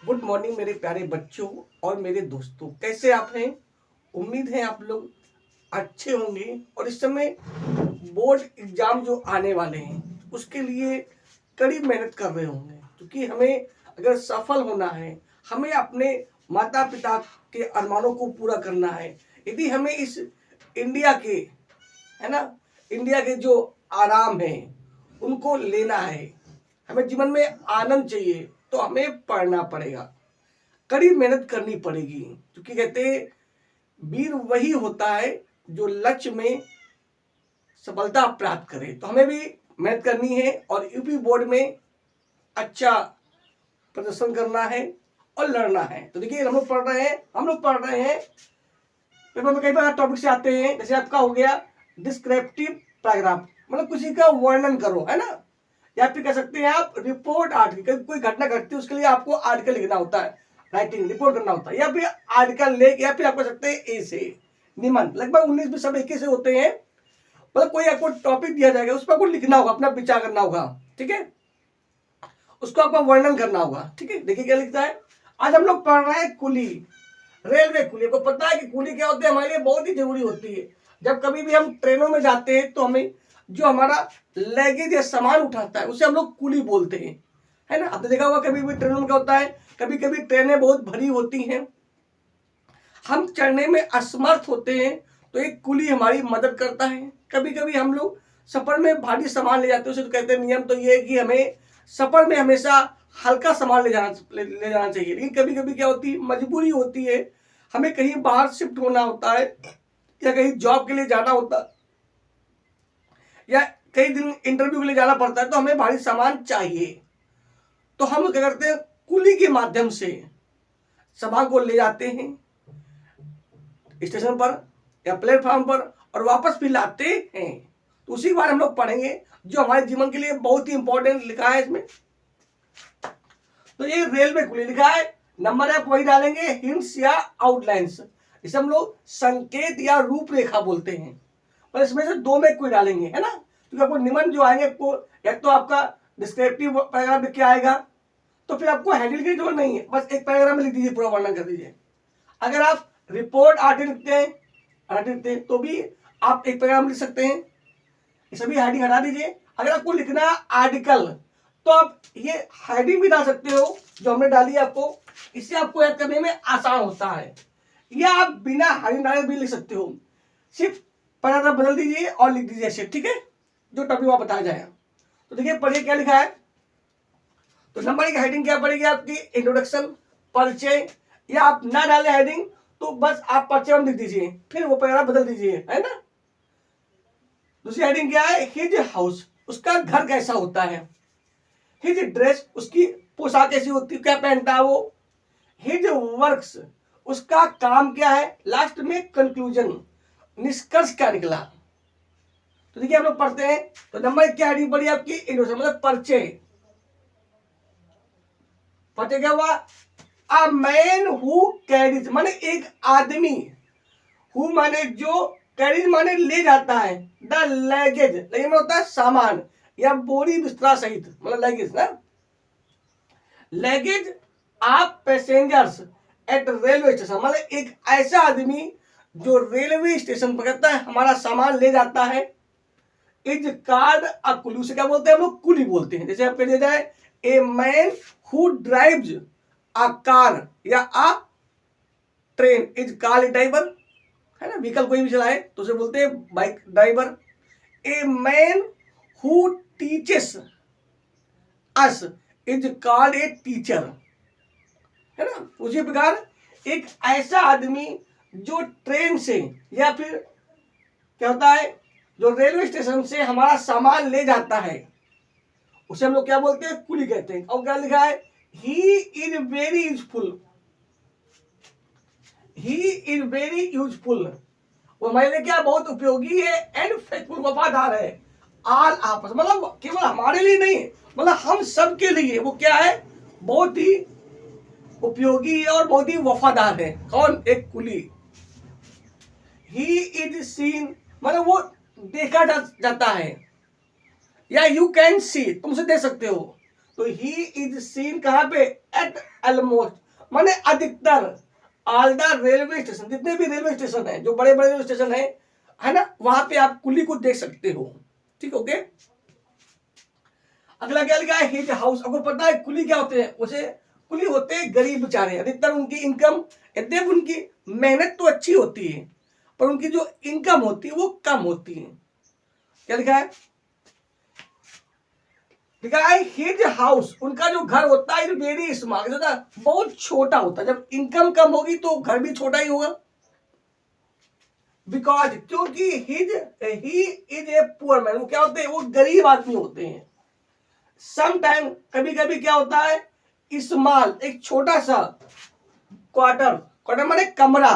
Good morning मेरे प्यारे बच्चों और मेरे दोस्तों, कैसे आप हैं। उम्मीद है आप लोग अच्छे होंगे और इस समय बोर्ड एग्जाम जो आने वाले हैं उसके लिए कड़ी मेहनत कर रहे होंगे, क्योंकि हमें अगर सफल होना है, हमें अपने माता पिता के अरमानों को पूरा करना है। यदि हमें इस इंडिया के है ना इंडिया के जो आराम है उनको लेना है, हमें जीवन में आनंद चाहिए, तो हमें पढ़ना पड़ेगा, कड़ी मेहनत करनी पड़ेगी। क्योंकि कहते हैं वीर वही होता है जो लक्ष्य में सफलता प्राप्त करे। तो हमें भी मेहनत करनी है और यूपी बोर्ड में अच्छा प्रदर्शन करना है और लड़ना है। तो देखिए हम लोग पढ़ रहे हैं पेपर में कई बार टॉपिक से आते हैं, जैसे आपका हो गया डिस्क्रिप्टिव पैराग्राफ, मतलब किसी का वर्णन करो, है ना। या फिर कह सकते हैं आप रिपोर्ट आर्टिकल, कोई घटना घटती है उसके लिए आपको आर्टिकल लिखना होता है, राइटिंग रिपोर्ट करना होता है, या फिर आर्टिकल ले, या फिर आप कह सकते हैं ए से निबंध। लगभग 19 भी सब एक से होते हैं। मतलब कोई आपको टॉपिक दिया जाएगा, उस पर आपको लिखना होगा, अपना विचार करना होगा, ठीक है, उसको आपको वर्णन करना होगा, ठीक है। देखिए क्या लिखता है। आज हम लोग पढ़ रहे हैं कुली, रेलवे कुली। आपको पता है कि कुली क्या होती है, हमारे लिए बहुत ही जरूरी होती है। जब कभी भी हम ट्रेनों में जाते हैं तो हमें जो हमारा लगेज या सामान उठाता है उसे हम लोग कुली बोलते हैं, है ना। आपने देखा होगा कभी भी ट्रेनों में क्या होता है, कभी कभी ट्रेनें बहुत भरी होती हैं, हम चढ़ने में असमर्थ होते हैं, तो एक कुली हमारी मदद करता है। कभी कभी हम लोग सफर में भारी सामान ले जाते हैं, उसे तो कहते हैं नियम तो ये है कि हमें सफर में हमेशा हल्का सामान ले जाना चाहिए। लेकिन कभी कभी क्या होती है, मजबूरी होती है, हमें कहीं बाहर शिफ्ट होना होता है या कहीं जॉब के लिए जाना होता है या कई दिन इंटरव्यू के लिए जाना पड़ता है, तो हमें भारी सामान चाहिए। तो हम क्या करते हैं, कुली के माध्यम से सामान को ले जाते हैं स्टेशन पर या प्लेटफॉर्म पर और वापस भी लाते हैं। तो उसी के बारे में हम लोग पढ़ेंगे जो हमारे जीवन के लिए बहुत ही इंपॉर्टेंट लिखा है इसमें। तो ये रेलवे कुली लिखा है, नंबर आप वही डालेंगे, हिंट्स या आउटलाइंस, इसे हम लोग संकेत या रूपरेखा बोलते हैं। पर इसमें से दो में कोई डालेंगे, है ना, क्योंकि आपको निबंध जो आएंगे आपको एक तो आपका डिस्क्रिप्टिव पैराग्राफ लिख के आएगा, तो फिर आपको हैंडल की जरूरत नहीं है, बस एक पैराग्राफ में लिख दीजिए, पूरा वर्णन कर दीजिए। अगर आप रिपोर्ट आर्टिकल लिखते हैं तो भी आप एक पैराग्राफ लिख सकते हैं, ये सभी हेडिंग हटा दीजिए। अगर आपको लिखना आर्टिकल तो आप ये हेडिंग भी डाल सकते हो जो हमने डाली है आपको, इससे आपको याद करने में आसान होता है। या आप बिना हेडिंग डाले भी लिख सकते हो, सिर्फ पैराग्राफ बदल दीजिए और लिख दीजिए ऐसे, ठीक है, जो टॉपिक वहां बताया जाएगा। तो देखिए पढ़िए क्या लिखा है। तो नंबर एक हेडिंग क्या पड़ेगी आपकी, इंट्रोडक्शन, परिचय, या आप ना डाले हेडिंग तो बस आप परिचय में लिख दीजिए, फिर वो पैराग्राफ बदल दीजिए, है ना। दूसरी हेडिंग क्या है, हिज हाउस, उसका घर कैसा होता है। हिज ड्रेस, उसकी पोशाक कैसी होती है, क्या पहनता है वो। हिज वर्क्स, उसका काम क्या है। लास्ट में कंक्लूजन, निष्कर्ष क्या निकला। तो देखिए हम लोग पढ़ते हैं। तो नंबर क्या हेडिंग पड़ी आपकी, इंट्रोडक्शन, मतलब परिचय। परिचय क्या हुआ, अ मैन हु कैरीज, माने एक आदमी, हु माने जो, कैरीज माने ले जाता है, द लगेज, लेकिन होता है सामान या बोरी बिस्तरा सहित, मतलब लगेज ना। लगेज आप पैसेंजर्स एट रेलवे स्टेशन, मतलब एक ऐसा आदमी जो रेलवे स्टेशन पर कहता है हमारा सामान ले जाता है। इज कार्ड अ कुली, उसे क्या बोलते हैं हम लोग, कुली बोलते हैं। जैसे आप कह दिया जाए a man who drives a car या a train is called driver, है ना, व्हीकल कोई भी चलाए तो उसे बोलते हैं bike driver. A man who teaches us is called a teacher, है ना। उसी प्रकार एक ऐसा आदमी जो ट्रेन से या फिर क्या होता है, जो रेलवे स्टेशन से हमारा सामान ले जाता है, उसे हम लोग क्या बोलते हैं, कुली कहते हैं। और क्या लिखा है, ही is very useful, he is very useful, वो हमारे लिए क्या बहुत उपयोगी है, एंड फेथफुल, वफादार है। आल आपस, मतलब केवल हमारे लिए नहीं, मतलब हम सब के लिए वो क्या है, बहुत ही उपयोगी है और बहुत ही वफादार है। कौन, एक कुली। ही इज सीन, मतलब वो देखा जाता है, या यू कैन सी, तुम उसे देख सकते हो। तो ही इज सीन कहाँ पे, एट ऑलमोस्ट, माने अधिकतर, ऑल द रेलवे स्टेशन, जितने भी रेलवे स्टेशन है, जो बड़े बड़े रेलवे स्टेशन है ना, वहां पे आप कुली को देख सकते हो। ठीक, ओके। अगला क्या लिखा है, हिज हाउस। आपको पता है कुली क्या होते हैं, उसे कुली होते हैं गरीब बेचारे, अधिकतर उनकी इनकम, यद्यप उनकी मेहनत तो अच्छी होती है पर उनकी जो इनकम होती है वो कम होती है। क्या लिखा है, लिखा है हिज हाउस, उनका जो घर होता है वेरी स्मॉल, बहुत छोटा होता है। जब इनकम कम होगी तो घर भी छोटा ही होगा। बिकॉज, क्योंकि he is a poor man, वो क्या होते हैं, वो गरीब आदमी होते हैं। सम टाइम, कभी कभी क्या होता है, स्मॉल, एक छोटा सा क्वार्टर माने कमरा,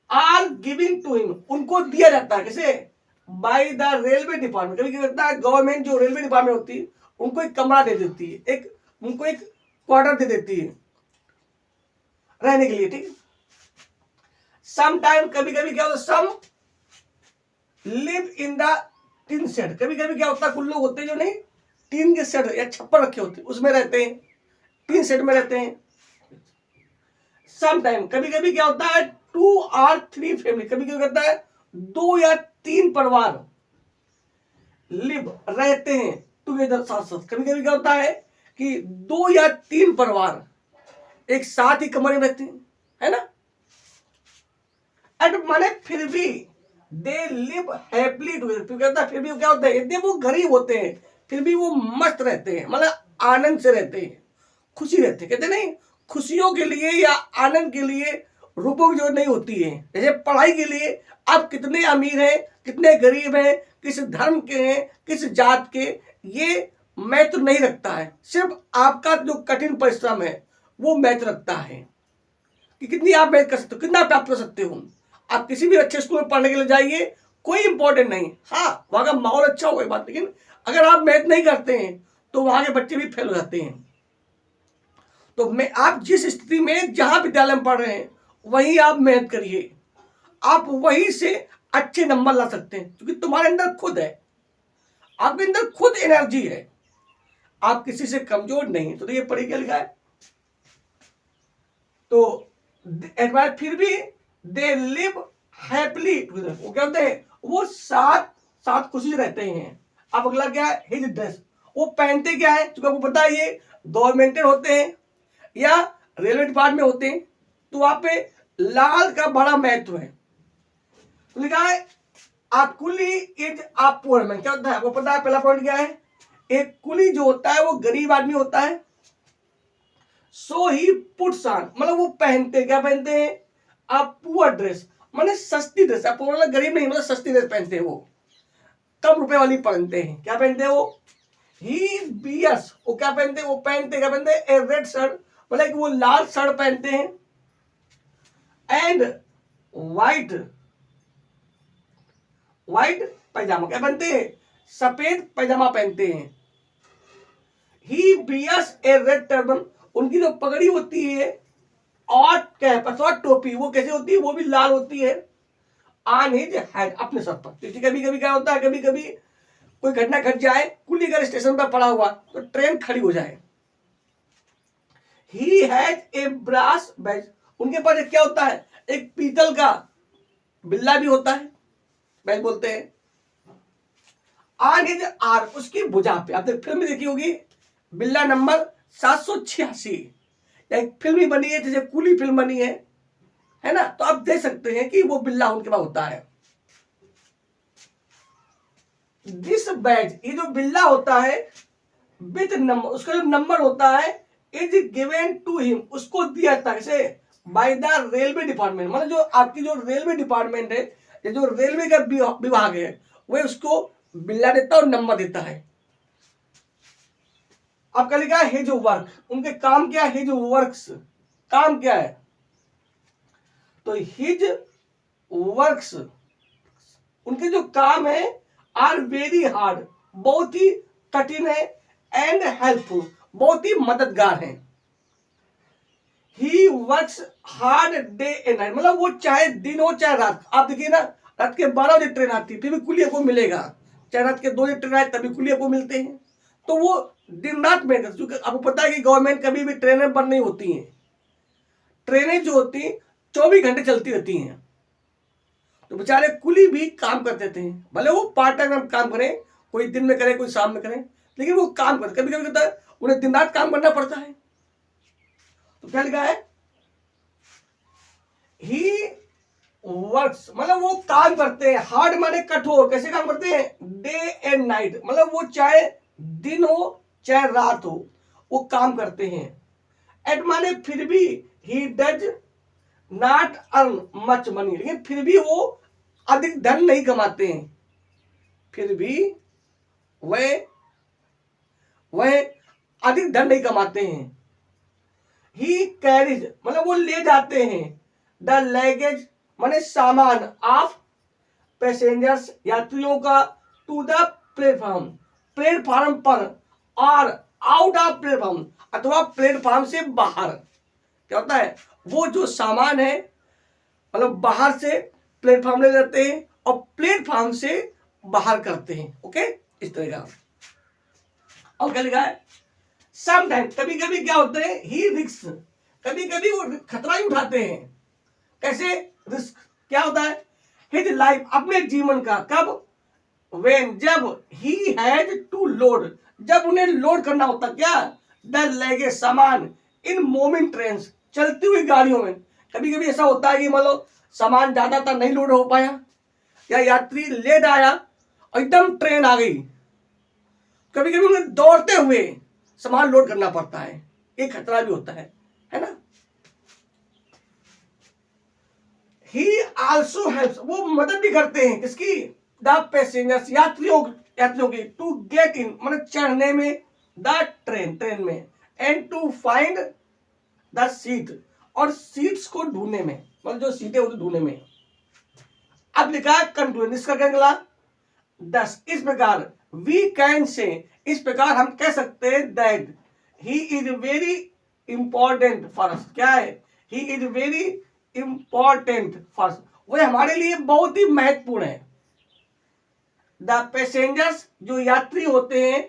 आर गिविंग टू हिम, उनको दिया जाता है। कैसे, बाय द रेलवे डिपार्टमेंट। कभी क्या करता है, गवर्नमेंट जो रेलवे डिपार्टमेंट होती है उनको एक कमरा दे देती है, उनको एक क्वार्टर दे देती है रहने के लिए। ठीक, सम टाइम, कभी कभी क्या होता है, some live in the tin shed, कभी कभी क्या होता है, कुछ लोग होते हैं जो नहीं टीन के शेड या छप्पर रखे होते हैं उसमें रहते हैं, टीन शेड में रहते हैं। सम टाइम, कभी कभी क्या होता है, 2 or 3 फैमिली, कभी कभी कहता है 2 या 3 परिवार लिव, रहते हैं टुगेदर, साथ साथ। कभी कभी क्या होता है कि 2 या 3 परिवार एक साथ ही कमरे में रहते हैं, है ना। एंड माने फिर भी दे लिव हैप्पीली टुगेदर, फिर कहता है फिर भी क्या होता है, यदि वो गरीब होते हैं फिर भी वो मस्त रहते हैं, मतलब आनंद से रहते हैं, खुशी रहते हैं। कहते नहीं, खुशियों के लिए या आनंद के लिए रुपयों की जरूरत नहीं होती है। जैसे पढ़ाई के लिए आप कितने अमीर हैं, कितने गरीब हैं, किस धर्म के हैं, किस जात के, ये महत्व नहीं रखता है। सिर्फ आपका जो कठिन परिश्रम है वो महत्व रखता है कि कितनी आप मेहनत कर सकते हो, कितना प्राप्त कर सकते हो। आप किसी भी अच्छे स्कूल में पढ़ने के लिए जाइए, कोई इंपॉर्टेंट नहीं, हाँ वहां का माहौल अच्छा होगा बात, लेकिन अगर आप मेहनत नहीं करते हैं तो वहां के बच्चे भी फेल हो जाते हैं। तो मैं, आप जिस स्थिति में जहां विद्यालय में पढ़ रहे हैं वहीं आप मेहनत करिए, आप वहीं से अच्छे नंबर ला सकते हैं, क्योंकि तुम्हारे अंदर खुद है, आपके अंदर खुद एनर्जी है, आप किसी से कमजोर नहीं। तो ये पढ़ी क्या लिखा है, तो फिर भी दे लिव हैप्पीली, वो क्या होते हैं, वो साथ साथ खुशी रहते हैं। अब अगला क्या है, हिज ड्रेस, वो पहनते क्या है, क्योंकि आपको पता है ये गवर्नमेंटल होते हैं या रेलवे डिपार्टमेंट होते हैं, तो वहां पे लाल का बड़ा महत्व है। तो लिखा है आ कुली इज आ पुअर मैन, क्या होता है आपको पता है, पहला पॉइंट क्या है, एक कुली जो होता है वो गरीब आदमी होता है। सो ही पुट्स ऑन, मतलब वो पहनते, क्या पहनते हैं, आ पुअर ड्रेस, मतलब सस्ती ड्रेस, आपको मतलब गरीब नहीं, मतलब सस्ती ड्रेस पहनते हैं, वो कम रुपए वाली पहनते हैं। क्या पहनते हैं वो, ही बियर्स, वो क्या पहनते हैं, वो पहनते क्या पहनते हैं, ए रेड शर्ट, मतलब कि वो लाल शर्ट पहनते हैं, एंड व्हाइट पैजामा, क्या पहनते हैं, सफेद पैजामा पहनते हैं। ही बियर्स ए रेड टर्बन, उनकी जो पगड़ी होती है और कैप अथवा टोपी, वो कैसे होती है, वो भी लाल होती है, ऑन हिज हेड, अपने सर पर। क्योंकि कभी कभी क्या होता है, कभी कभी कोई घटना घट जाए, कुलीगढ़ स्टेशन पर पड़ा हुआ तो ट्रेन खड़ी हो जाए। He has a brass badge, उनके पास एक क्या होता है, एक पीतल का बिल्ला भी होता है, बैज बोलते हैं। ऑन हिज आर्म, उसकी भुजा पे, आप फिल्म देखी होगी बिल्ला नंबर 786, एक फिल्म भी बनी है जैसे कुली फिल्म बनी है ना, तो आप देख सकते हैं कि वो बिल्ला उनके पास होता है। दिस बैज, ये जो बिल्ला होता है विद नंबर, उसका जो नंबर होता है इज गिवन टू हिम, उसको दिया जाता है से बाय द रेलवे डिपार्टमेंट, मतलब जो आपकी जो रेलवे डिपार्टमेंट है, ये जो रेलवे का विभाग है, वह उसको बिल्ला देता है और नंबर देता है। आपका लिखा है हिज वर्क, उनके काम क्या है, हिज वर्क्स, काम क्या है, तो हिज वर्क्स, उनके जो काम है आर वेरी हार्ड, बहुत ही कठिन है, एंड हेल्पफुल, बहुत ही मददगार है। He works hard day and night, मतलब वो चाहे दिन हो चाहे रात, आप देखिए ना रात के 12 बजे ट्रेन आती है फिर भी कुली को मिलेगा, चाहे रात के 2 बजे ट्रेन आए तभी कुली को मिलते हैं। तो वो दिन रात मेहनत करते, क्योंकि आपको पता है कि गवर्नमेंट कभी भी ट्रेनें बंद नहीं होती हैं, ट्रेनें जो होती हैं 24 घंटे चलती रहती हैं। तो बेचारे कुली भी काम करते थे, भले वो पार्ट टाइम काम करें, कोई दिन में करे कोई शाम में करे, लेकिन वो काम करते, कभी कभी होता है उन्हें दिन रात काम करना पड़ता है। तो क्या लिखा है, ही वर्क्स, मतलब वो काम करते हैं, हार्ड माने कठोर, कैसे काम करते हैं, डे एंड नाइट, मतलब वो चाहे दिन हो चाहे रात हो वो काम करते हैं। एट माने फिर भी, he does not earn much money, लेकिन फिर भी वो अधिक धन नहीं कमाते हैं, फिर भी वह अधिक धन नहीं कमाते हैं। ही कैरीज, मतलब वो ले जाते हैं, द लगेज माने सामान, ऑफ पैसेंजर्स, यात्रियों का, टू द प्लेटफॉर्म, प्लेटफॉर्म पर, और आउट ऑफ प्लेटफॉर्म, अथवा प्लेटफॉर्म से बाहर। क्या होता है, वो जो सामान है मतलब बाहर से प्लेटफॉर्म ले जाते हैं और प्लेटफॉर्म से बाहर करते हैं। ओके, इस तरह का। और क्या लिखा है, समटाइम, कभी कभी क्या होते हैं, ही रिस्क, कभी कभी वो खतरा ही उठाते हैं। कैसे रिस्क, क्या होता है, हिज लाइफ, अपने जीवन का, कब, वेन, जब, ही हैज टू लोड, जब उन्हें लोड करना होता, क्या, द लगेज, सामान, इन मूविंग ट्रेन, चलती हुई गाड़ियों में। कभी कभी ऐसा होता है कि मान लो सामान ज्यादा था, नहीं लोड हो पाया, या यात्री लेट आया और एकदम ट्रेन आ गई, कभी कभी उन्हें दौड़ते हुए सामान लोड करना पड़ता है, एक खतरा भी होता है ना। He also helps, वो मदद भी करते हैं, किसकी, द पैसेंजर्स, यात्रियों की, टू गेट इन, मतलब चढ़ने में, द ट्रेन में, and to find the seat, और सीट्स को ढूंढने में, मतलब जो सीटें होती ढूंढने में। अब लिखा है कंक्लूजन, इसका क्या निकला, 10, इस प्रकार वी कैन से, इस प्रकार हम कह सकते हैं, that he is very important for अस, क्या है, ही इज वेरी इंपॉर्टेंट फॉर, वह हमारे लिए बहुत ही महत्वपूर्ण है। द पैसेंजर्स, जो यात्री होते हैं,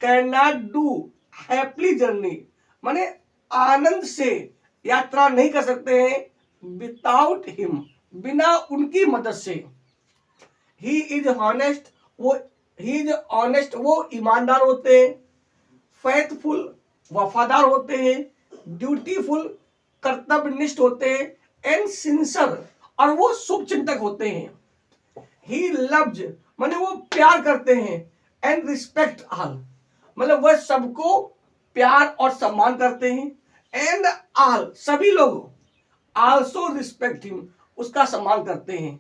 can not do happy journey, माने आनंद से यात्रा नहीं कर सकते हैं, विदाउट हिम, बिना उनकी मदद से। ही इज हॉनेस्ट, वो ईमानदार होते हैं, फेथफुल, वफादार होते हैं, ड्यूटीफुल, कर्तव्यनिष्ठ होते हैं, एंड सिंसियर, और वो शुभ चिंतक होते हैं। ही लव्स, माने वो प्यार करते हैं, एंड रिस्पेक्ट ऑल, मतलब वह सबको प्यार और सम्मान करते हैं, एंड ऑल, सभी लोग, आल्सो रिस्पेक्ट हिम, उसका सम्मान करते हैं।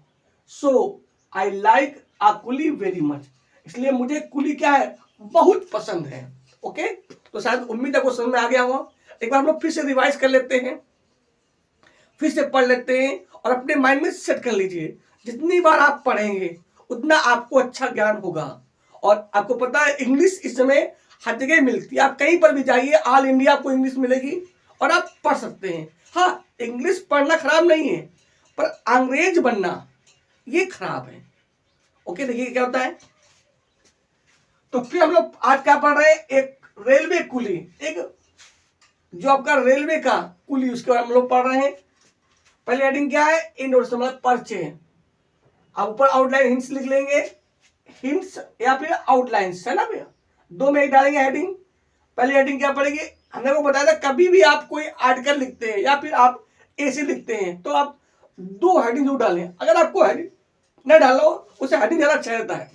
So I like a coolie very much, इसलिए मुझे कुली क्या है, बहुत पसंद है। ओके, तो शायद उम्मीद है आपको समझ में आ गया हो। एक बार हम लोग फिर से रिवाइज कर लेते हैं, फिर से पढ़ लेते हैं, और अपने माइंड में सेट कर लीजिए, जितनी बार आप पढ़ेंगे उतना आपको अच्छा ज्ञान होगा। और आपको पता है इंग्लिश इस समय हर जगह मिलती है, आप कहीं पर भी जाइए, ऑल इंडिया आपको इंग्लिश मिलेगी और आप पढ़ सकते हैं। हाँ, इंग्लिश पढ़ना खराब नहीं है, पर अंग्रेज बनना ये खराब है। ओके, देखिए क्या होता है। तो फिर हम लोग आज क्या पढ़ रहे हैं, एक रेलवे कुली, एक जो आपका रेलवे का कुली, उसके बारे में हम लोग पढ़ रहे हैं। पहले हेडिंग क्या है, इंट्रोडक्शन, मतलब परिचय। आप ऊपर आउटलाइन हिंट्स लिख लेंगे, हिंट्स या फिर आउटलाइंस, है ना भैया, दो में एक डालेंगे हेडिंग। पहली हेडिंग क्या पड़ेगी, हमने को बताया था, कभी भी आप कोई आर्टिकल लिखते हैं या फिर आप ऐसे लिखते हैं तो आप दो हेडिंग जरूर डालें। अगर आपको हेडिंग न डालो, उसे हेडिंग ज्यादा अच्छा रहता है।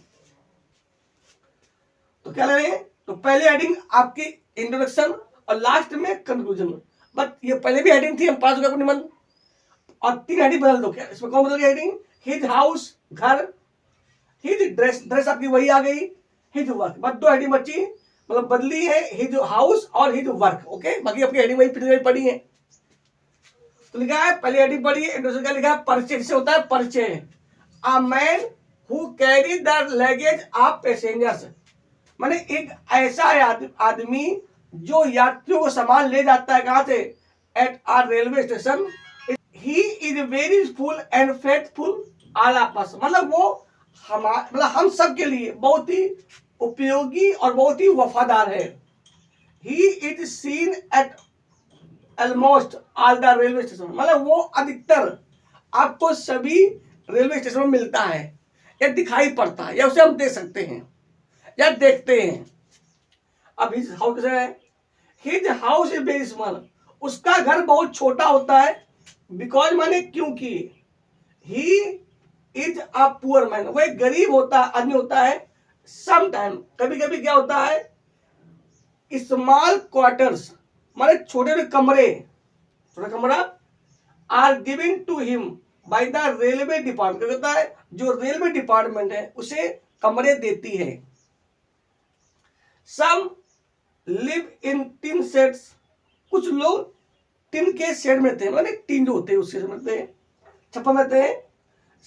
तो क्या ले रहे हैं, तो पहले हेडिंग आपकी इंट्रोडक्शन और लास्ट में कंक्लूजन। बट ये पहले भी हेडिंग थी, हम 5 रुपये निबंध, और 3 हेडिंग बदल दो। क्या इसमें कौन बदल गया हेडिंग, हिज हाउस, घर, हिज ड्रेस, ड्रेस आपकी वही आ गई, हिज वर्क, बस 2 हेडिंग बची, मतलब बदली है, हिज हाउस और हिज वर्क। ओके, बाकी आपकी हेडिंग वही पिछली पड़ी है। तो लिखा है पहली हेडिंग पढ़ी है, इंट्रोडक्शन का लिखा है परिचय, से होता है परिचय। A man who carry the luggage of passengers, माने एक ऐसा आदमी जो यात्रियों को सामान ले जाता है, कहां से, at our railway station. He is very full and faithful all of us, मतलब वो मतलब हम सब के लिए बहुत ही उपयोगी और बहुत ही वफादार है। He is seen eight almost all the railway station, मतलब वो अधिकतर आपको सभी रेलवे स्टेशन में मिलता है या दिखाई पड़ता है या उसे हम देख सकते हैं या देखते हैं। अब हिज हाउस है, his house is very small, उसका घर बहुत छोटा होता है। बिकॉज माने क्योंकि he is a poor man, वो एक गरीब होता आदमी होता है। सम टाइम कभी कभी क्या होता है, स्मॉल क्वार्टर्स माने छोटे छोटे कमरे, छोटा कमरा are given to him by the railway department, होता है जो रेलवे डिपार्टमेंट है उसे कमरे देती है। सम लिव इन टिन शेड्स, कुछ लोग टिन के शेड में थे, माने टिन जो होते हैं उसके में थे, छप्पर में थे।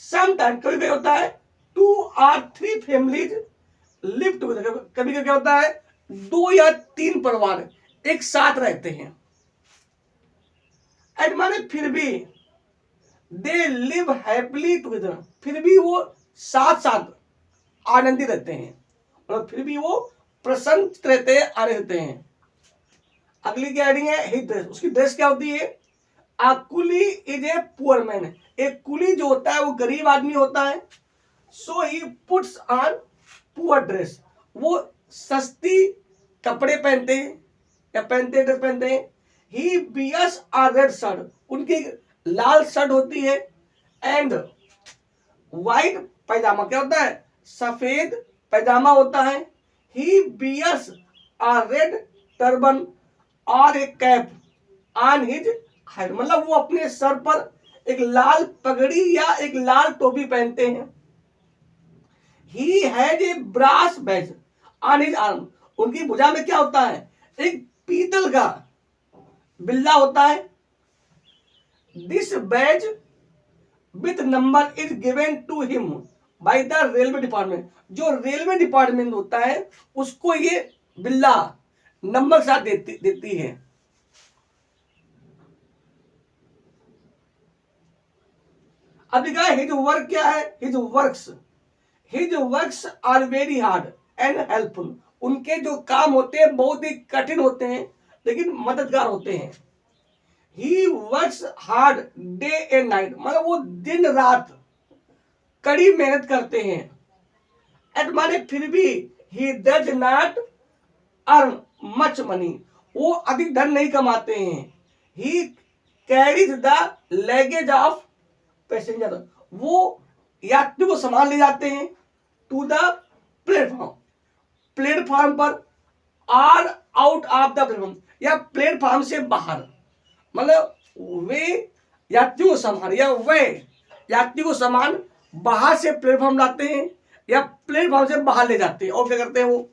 सम टाइम कभी कभी होता है 2 or 3 फैमिलीज लिव टुगेदर, कभी कभी क्या होता है 2 या 3 परिवार एक साथ रहते हैं। एंड माने फिर भी दे लिव हैप्पीली टुगेदर, फिर भी वो साथ साथ आनंदित रहते हैं और फिर भी वो प्रसन्न रहते हैं, आनंदित रहते हैं। अगली क्या हेडिंग है, हिज ड्रेस, उसकी ड्रेस क्या होती है। आ कुली इज ए पुअर मैन, एक कुली जो होता है वो गरीब आदमी होता है। So he puts on poor dress, वो सस्ती कपड़े पहनते हैं या पहनते ड्रेस पहनते हैं। ही बियर्स अ रेड शर्ट, उनकी लाल शर्ट होती है। एंड वाइट पैजामा, क्या होता है सफेद पैजामा होता है। ही बियर्स अ रेड टर्बन और एक कैप ऑन हिज हेड, मतलब वो अपने सर पर एक लाल पगड़ी या एक लाल टोपी पहनते हैं। He had a brass badge on his arm, उनकी भुजा में क्या होता है एक पीतल का बिल्ला होता है। This badge with number is given to him by the railway department, जो रेलवे डिपार्टमेंट होता है उसको ये बिल्ला नंबर के साथ देती है। अब लिखा है हिज वर्क क्या है, his works are very hard and helpful, उनके जो काम होते हैं बहुत ही कठिन होते हैं लेकिन मददगार होते हैं। He works hard day and night, मतलब वो दिन रात कड़ी मेहनत करते हैं। एट माने फिर भी he does not earn much money, वो अधिक धन नहीं कमाते हैं। He carries the luggage of passenger, वो यात्री को सामान ले जाते हैं। टू द प्लेटफॉर्म, प्लेटफॉर्म पर or out of the platform, या प्लेटफॉर्म से बाहर, मतलब वे यात्री को सामान या वे यात्री को सामान बाहर से प्लेटफॉर्म लाते हैं या प्लेटफॉर्म से बाहर ले जाते हैं। और क्या करते हैं वो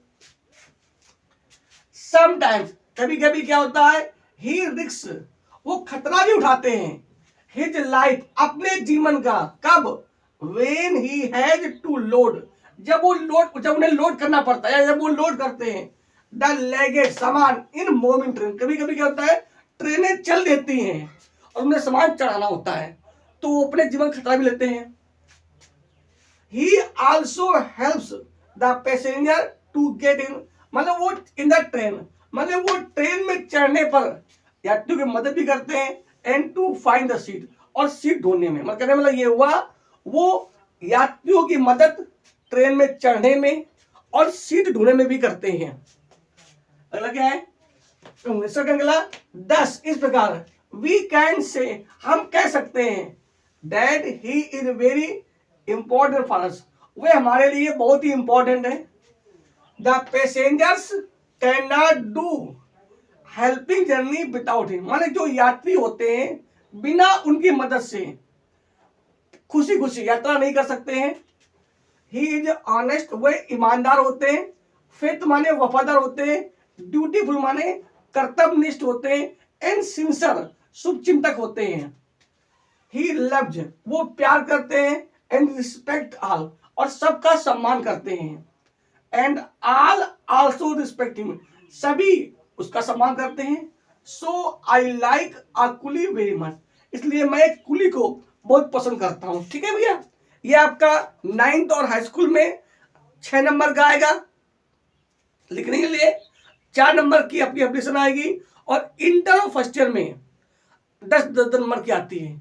समटाइम्स कभी कभी क्या होता है ही रिस्क, वो खतरा भी उठाते हैं। हिज लाइफ, अपने जीवन का, कब when he has to load, जब उन्हें लोड करना पड़ता है, जब वो लोड करते हैं द लगेज सामान इन मूविंग ट्रेन, कभी कभी क्या होता है ट्रेनें चल देती हैं और उन्हें सामान चढ़ाना होता है तो वो अपने जीवन खतरा भी लेते हैं। He also helps the passenger to get in, मतलब वो इन द ट्रेन, मतलब वो ट्रेन में चढ़ने पर यात्रियों की मदद भी करते हैं। And to find the seat, और सीट ढूंढने में, मतलब कहने मतलब ये हुआ वो यात्रियों की मदद ट्रेन में चढ़ने में और सीट ढूंढने में भी करते हैं। अगला क्या है अगला 10, इस प्रकार वी कैन से, हम कह सकते हैं that he is very important for us, वे हमारे लिए बहुत ही इंपॉर्टेंट है। The passengers can not do helping journey without him, माने जो यात्री होते हैं बिना उनकी मदद से खुशी खुशी यात्रा नहीं कर सकते हैं। ही इज ऑनेस्ट, वे ईमानदार होते हैं। फेथ माने वफादार होते हैं। ड्यूटीफुल माने कर्तव्यनिष्ठ होते हैं। एंड सिंसियर, शुभ चिंतक होते हैं। ही लव्स, वो प्यार करते हैं। एंड रिस्पेक्ट ऑल, और सबका सम्मान करते हैं। And all also respect him, सभी उसका सम्मान करते हैं। So I like a coolie very much, इसलिए मैं कुली को बहुत पसंद करता हूं। ठीक है भैया, ये आपका 9th और हाई स्कूल में 6 नंबर का आएगा। लिखने के लिए 4 नंबर की आपकी एप्लीकेशन आएगी और इंटर और फर्स्ट ईयर में 10-10 नंबर की आती है।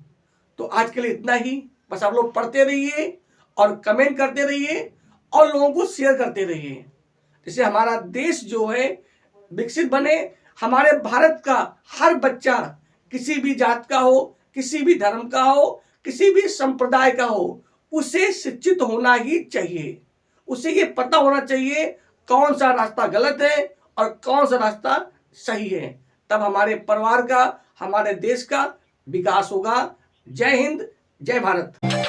तो आज के लिए इतना ही। बस आप लोग पढ़ते रहिए और कमेंट करते रहिए और लोगों को शेयर करते रहिए, जिससे हमारा देश जो है विकसित बने। हमारे भारत का हर बच्चा किसी भी जात का हो, किसी भी धर्म का हो, किसी भी संप्रदाय का हो, उसे शिक्षित होना ही चाहिए। उसे ये पता होना चाहिए कौन सा रास्ता गलत है और कौन सा रास्ता सही है। तब हमारे परिवार का, हमारे देश का विकास होगा। जय हिंद, जय भारत।